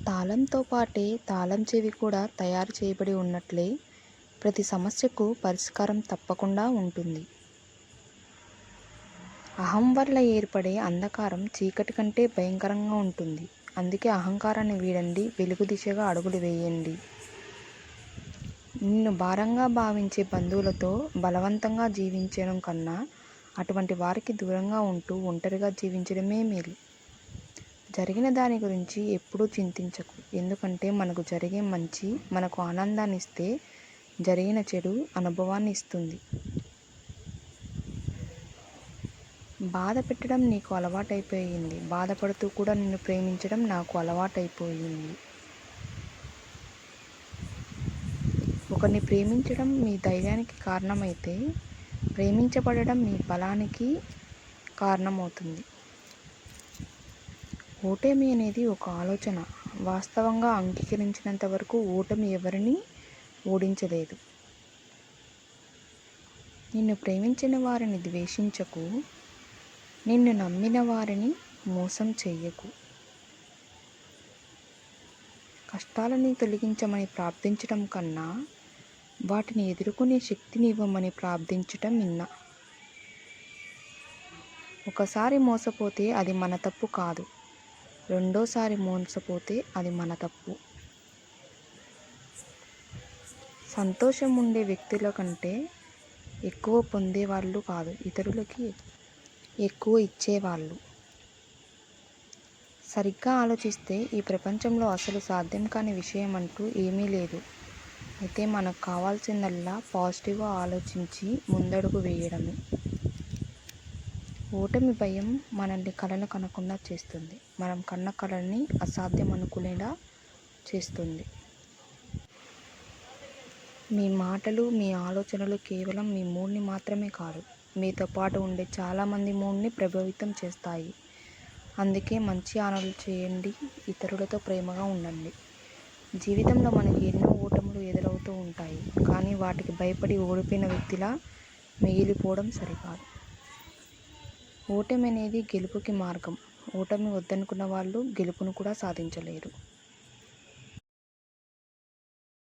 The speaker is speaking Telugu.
తాళంతో పాటే తాళం చెవి కూడా తయారు చేయబడి ఉన్నట్లే ప్రతి సమస్యకు పరిష్కారం తప్పకుండా ఉంటుంది. అహం వల్ల ఏర్పడే అంధకారం చీకటి కంటే భయంకరంగా ఉంటుంది. అందుకే అహంకారాన్ని వీడండి, వెలుగు దిశగా అడుగులు వేయండి. నిన్ను భారంగా భావించే బంధువులతో బలవంతంగా జీవించడం కన్నా అటువంటి వారికి దూరంగా ఉంటూ ఒంటరిగా జీవించడమే మేలు. జరిగిన దాని గురించి ఎప్పుడూ చింతించకు. ఎందుకంటే మనకు జరిగే మంచి మనకు ఆనందాన్ని ఇస్తే, జరిగిన చెడు అనుభవాన్ని ఇస్తుంది. బాధ పెట్టడం నీకు అలవాటైపోయింది. బాధపడుతూ కూడా నిన్ను ప్రేమించడం నాకు అలవాటైపోయింది. ఒకరిని ప్రేమించడం మీ ధైర్యానికి కారణమైతే, ప్రేమించబడడం మీ బలానికి కారణమవుతుంది. ఓటమి అనేది ఒక ఆలోచన. వాస్తవంగా అంగీకరించినంత వరకు ఓటమి ఎవరిని ఓడించలేదు. నిన్ను ప్రేమించిన వారిని ద్వేషించకు. నిన్ను నమ్మిన వారిని మోసం చెయ్యకు. కష్టాలని తొలగించమని ప్రార్థించడం కన్నా వాటిని ఎదుర్కొనే శక్తిని ఇవ్వమని ప్రార్థించటం మిన్న. ఒకసారి మోసపోతే అది మన తప్పు కాదు. రెండోసారి మోసపోతే అది మన తప్పు. సంతోషం ఉండే వ్యక్తుల కంటే ఎక్కువ పొందేవాళ్ళు కాదు, ఇతరులకి ఎక్కువ ఇచ్చేవాళ్ళు. సరిగ్గా ఆలోచిస్తే ఈ ప్రపంచంలో అసలు సాధ్యం కాని విషయం అంటూ ఏమీ లేదు. అయితే మనకు కావాల్సిందల్లా పాజిటివ్గా ఆలోచించి ముందడుగు వేయడమే. ఓటమి భయం మనల్ని కలలు కనకుండా చేస్తుంది. మనం కన్న కలల్ని అసాధ్యం అనుకునేలా చేస్తుంది. మీ మాటలు, మీ ఆలోచనలు కేవలం మీ మూడ్ని మాత్రమే కాదు, మీతో పాటు ఉండే చాలామంది మూడ్ని ప్రభావితం చేస్తాయి. అందుకే మంచి ఆలోచనలు చేయండి, ఇతరులతో ప్రేమగా ఉండండి. జీవితంలో మనకి ఎన్నో ఓటములు ఎదురవుతూ ఉంటాయి. కానీ వాటికి భయపడి ఓడిపోయిన వ్యక్తిలా మిగిలిపోవడం సరికాదు. ఓటమి అనేది గెలుపుకి మార్గం. ఓటమి వద్దనుకున్న వాళ్ళు గెలుపును కూడా సాధించలేరు.